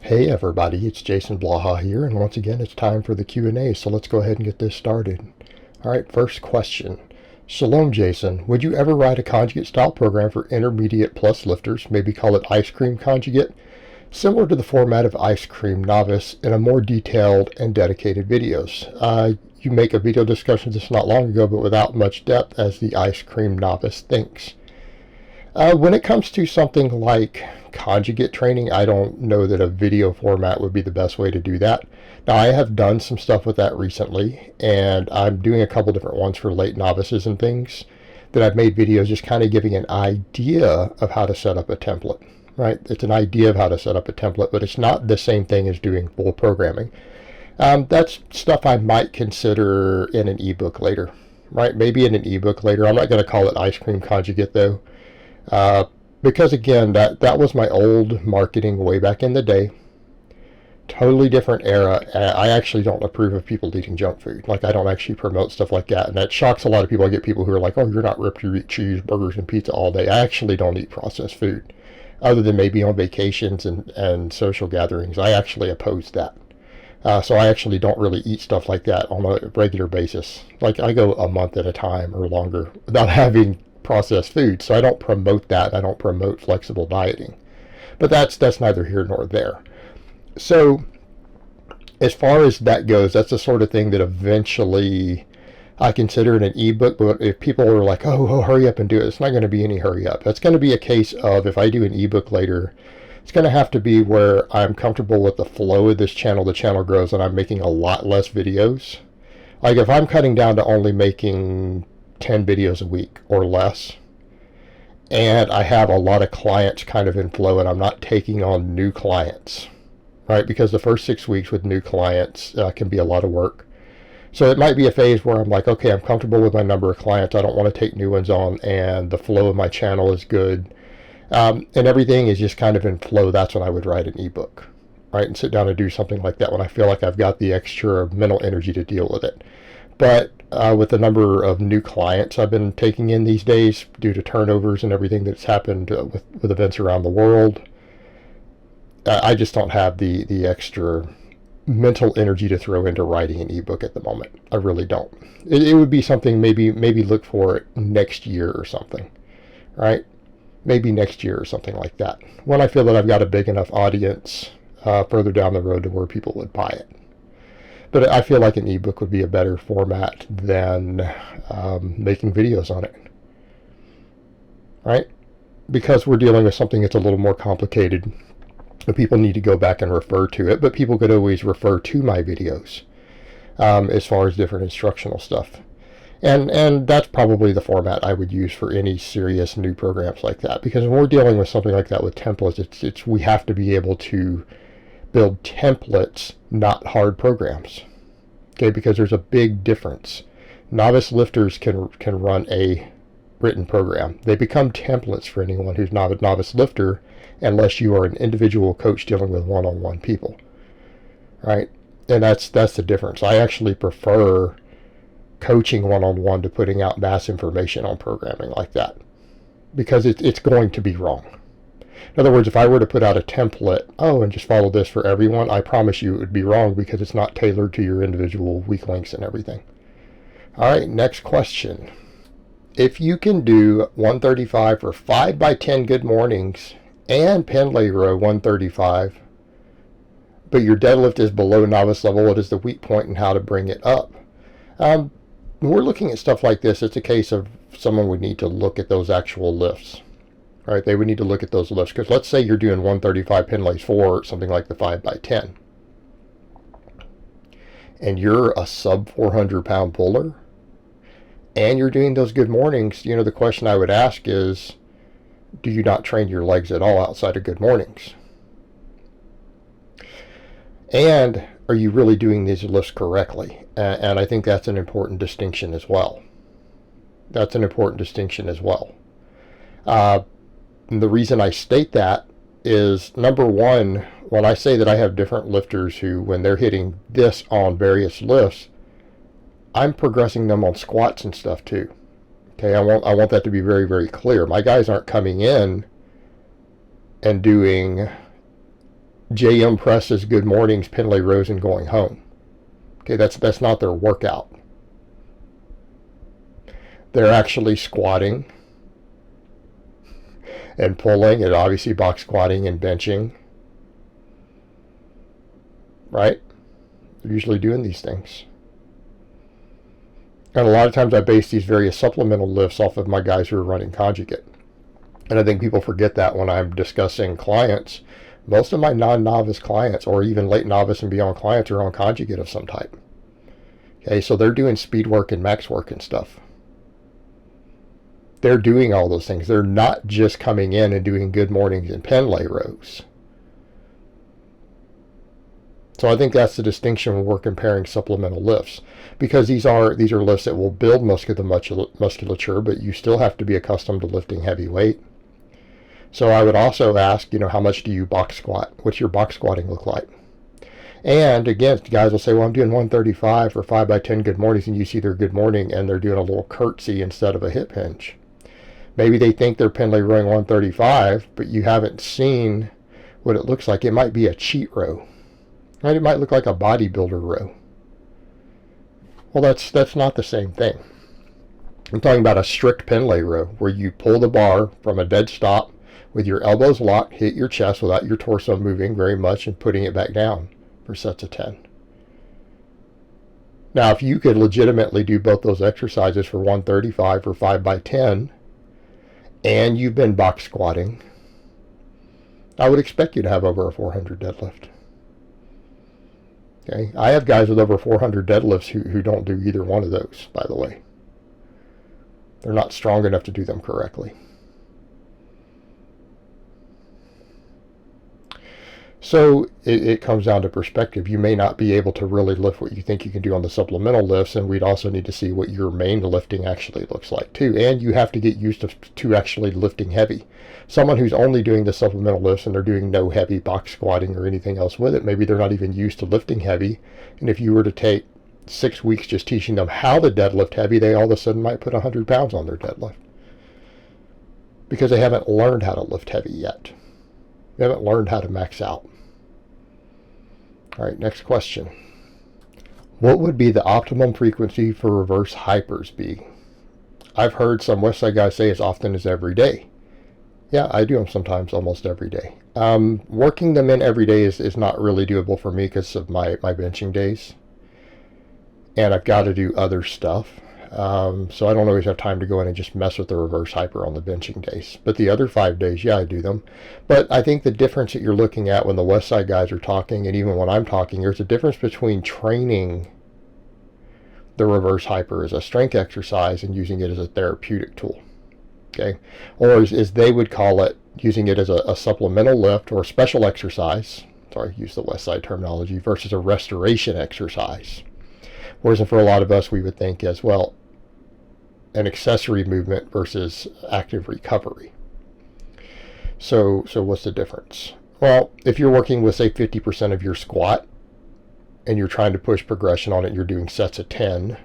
Hey everybody, it's Jason Blaha here, and once again it's time for the Q&A, so let's go ahead and get this started. Alright, first question. Shalom Jason, would you ever write a conjugate style program for intermediate plus lifters, maybe call it Ice Cream Conjugate, similar to the format of Ice Cream Novice, in a more detailed and dedicated videos? You make a video discussion just not long ago, but without much depth as the Ice Cream Novice thinks. When it comes to something like conjugate training, I don't know that a video format would be the best way to do that. Now, I have done some stuff with that recently, and I'm doing a couple different ones for late novices and things that I've made videos just kind of giving an idea of how to set up a template, right? It's an idea of how to set up a template, but it's not the same thing as doing full programming. That's stuff I might consider in an ebook later, right? Maybe in an ebook later. I'm not going to call it Ice Cream Conjugate, though. Because again, that was my old marketing way back in the day. Totally different era. I actually don't approve of people eating junk food. Like, I don't actually promote stuff like that, and that shocks a lot of people. I get people who are like, "Oh, you're not ripped. You eat cheeseburgers and pizza all day." I actually don't eat processed food, other than maybe on vacations and social gatherings. I actually oppose that. So I actually don't really eat stuff like that on a regular basis. Like, I go a month at a time or longer without having processed food, so I don't promote that. I don't promote flexible dieting, but that's neither here nor there. So as far as that goes, that's the sort of thing that eventually I consider in an ebook. But if people are like, oh, hurry up and do it, it's not going to be any hurry up. That's going to be a case of, if I do an ebook later, it's going to have to be where I'm comfortable with the flow of this channel. The channel grows and I'm making a lot less videos. Like, if I'm cutting down to only making 10 videos a week or less, and I have a lot of clients kind of in flow, and I'm not taking on new clients, right? Because the first 6 weeks with new clients can be a lot of work. So it might be a phase where I'm like, okay, I'm comfortable with my number of clients. I don't want to take new ones on, and the flow of my channel is good. And everything is just kind of in flow. That's when I would write an ebook, right? And sit down and do something like that when I feel like I've got the extra mental energy to deal with it. But with the number of new clients I've been taking in these days due to turnovers and everything that's happened with events around the world, I just don't have the extra mental energy to throw into writing an ebook at the moment. I really don't. It would be something maybe look for it next year or something, right? Maybe next year or something like that, when I feel that I've got a big enough audience further down the road to where people would buy it. But I feel like an ebook would be a better format than making videos on it, right? Because we're dealing with something that's a little more complicated, and people need to go back and refer to it, but people could always refer to my videos as far as different instructional stuff. And that's probably the format I would use for any serious new programs like that, because when we're dealing with something like that with templates, it's we have to be able to build templates, not hard programs. Okay, because there's a big difference. Novice lifters can run a written program. They become templates for anyone who's not a novice lifter, unless you are an individual coach dealing with one-on-one people, right? And that's the difference. I actually prefer coaching one-on-one to putting out mass information on programming like that, because it's going to be wrong. In other words, if I were to put out a template, and just follow this for everyone, I promise you it would be wrong, because it's not tailored to your individual weak links and everything. All right, next question. If you can do 135 for 5 by 10 good mornings and Pendlay row 135, but your deadlift is below novice level, what is the weak point and how to bring it up? When we're looking at stuff like this, it's a case of someone would need to look at those actual lifts. All right, they would need to look at those lifts, because let's say you're doing 135 Pendlays for something like the 5 by 10, and you're a sub 400 pound puller, and you're doing those good mornings. The question I would ask is, do you not train your legs at all outside of good mornings? And are you really doing these lifts correctly? And I think that's an important distinction as well. And the reason I state that is, number one, when I say that I have different lifters who, when they're hitting this on various lifts, I'm progressing them on squats and stuff too. Okay, I want that to be very, very clear. My guys aren't coming in and doing JM presses, good mornings, Pendlay rows, and going home. Okay, that's not their workout. They're actually squatting and pulling, and obviously box squatting and benching. Right? They're usually doing these things. And a lot of times I base these various supplemental lifts off of my guys who are running Conjugate. And I think people forget that when I'm discussing clients. Most of my non-novice clients, or even late novice and beyond clients, are on Conjugate of some type. Okay, so they're doing speed work and max work and stuff. They're doing all those things. They're not just coming in and doing good mornings and Pendlay rows. So I think that's the distinction when we're comparing supplemental lifts, because these are lifts that will build musculature, but you still have to be accustomed to lifting heavy weight. So I would also ask, how much do you box squat? What's your box squatting look like? And again, guys will say, well, I'm doing 135 for 5x10 good mornings, and you see their good morning and they're doing a little curtsy instead of a hip hinge. Maybe they think they're Pendlay rowing 135, but you haven't seen what it looks like. It might be a cheat row. Right? It might look like a bodybuilder row. Well, that's not the same thing. I'm talking about a strict Pendlay row where you pull the bar from a dead stop with your elbows locked, hit your chest without your torso moving very much, and putting it back down for sets of 10. Now, if you could legitimately do both those exercises for 135 or 5x10, and you've been box squatting, I would expect you to have over a 400 deadlift. Okay, I have guys with over 400 deadlifts who don't do either one of those, by the way. They're not strong enough to do them correctly. So it comes down to perspective. You may not be able to really lift what you think you can do on the supplemental lifts, and we'd also need to see what your main lifting actually looks like too. And you have to get used to actually lifting heavy. Someone who's only doing the supplemental lifts and they're doing no heavy box squatting or anything else with it, maybe they're not even used to lifting heavy. And if you were to take 6 weeks just teaching them how to deadlift heavy, they all of a sudden might put 100 pounds on their deadlift because they haven't learned how to lift heavy yet. They haven't learned how to max out. All right, next question. What would be the optimum frequency for reverse hypers be? I've heard some Westside guys say as often as every day. Yeah, I do them sometimes almost every day. Working them in every day is not really doable for me because of my benching days. And I've got to do other stuff. So I don't always have time to go in and just mess with the reverse hyper on the benching days. But the other 5 days, yeah, I do them. But I think the difference that you're looking at when the Westside guys are talking, and even when I'm talking, there's a difference between training the reverse hyper as a strength exercise and using it as a therapeutic tool. Okay, or as they would call it, using it as a supplemental lift or a special exercise. Sorry, use the Westside terminology, versus a restoration exercise. Whereas for a lot of us, we would think as, well, an accessory movement versus active recovery. So what's the difference? Well, if you're working with, say, 50% of your squat and you're trying to push progression on it, you're doing sets of 10,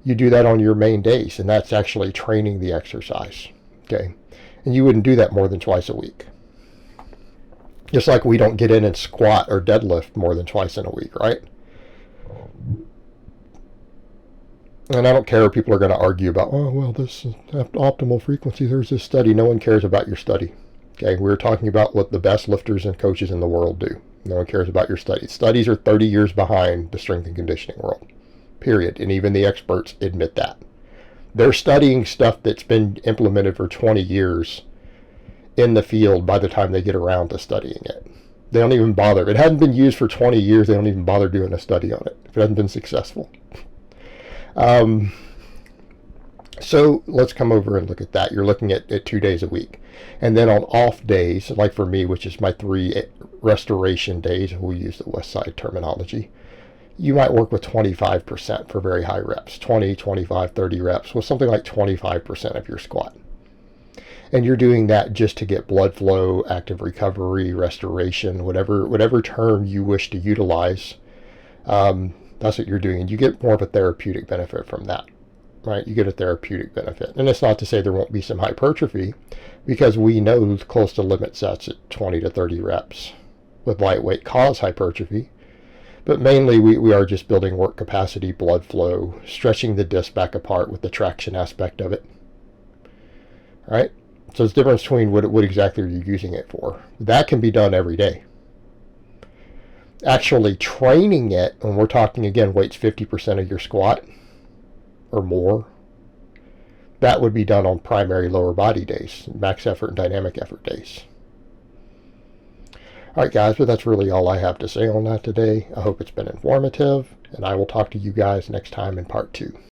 you do that on your main days, and that's actually training the exercise. Okay, and you wouldn't do that more than twice a week. Just like we don't get in and squat or deadlift more than twice in a week, right? And I don't care if people are going to argue about, oh, well, this is optimal frequency. There's this study. No one cares about your study. Okay, we're talking about what the best lifters and coaches in the world do. No one cares about your studies. Studies are 30 years behind the strength and conditioning world, period. And even the experts admit that. They're studying stuff that's been implemented for 20 years in the field by the time they get around to studying it. They don't even bother. If it hadn't been used for 20 years, they don't even bother doing a study on it if it hasn't been successful. So let's come over and look at that. You're looking at 2 days a week. And then on off days, like for me, which is my 3 restoration days, we'll use the Westside terminology, you might work with 25% for very high reps, 20, 25, 30 reps with something like 25% of your squat. And you're doing that just to get blood flow, active recovery, restoration, whatever term you wish to utilize. That's what you're doing. And you get more of a therapeutic benefit from that, right? You get a therapeutic benefit. And it's not to say there won't be some hypertrophy, because we know close to limit sets at 20 to 30 reps with lightweight cause hypertrophy, but mainly we are just building work capacity, blood flow, stretching the disc back apart with the traction aspect of it. All right, so it's the difference between what exactly are you using it for. That can be done every day. Actually training it, when we're talking again weights 50% of your squat or more, that would be done on primary lower body days, max effort and dynamic effort days. Alright guys, but that's really all I have to say on that today. I hope it's been informative, and I will talk to you guys next time in part 2.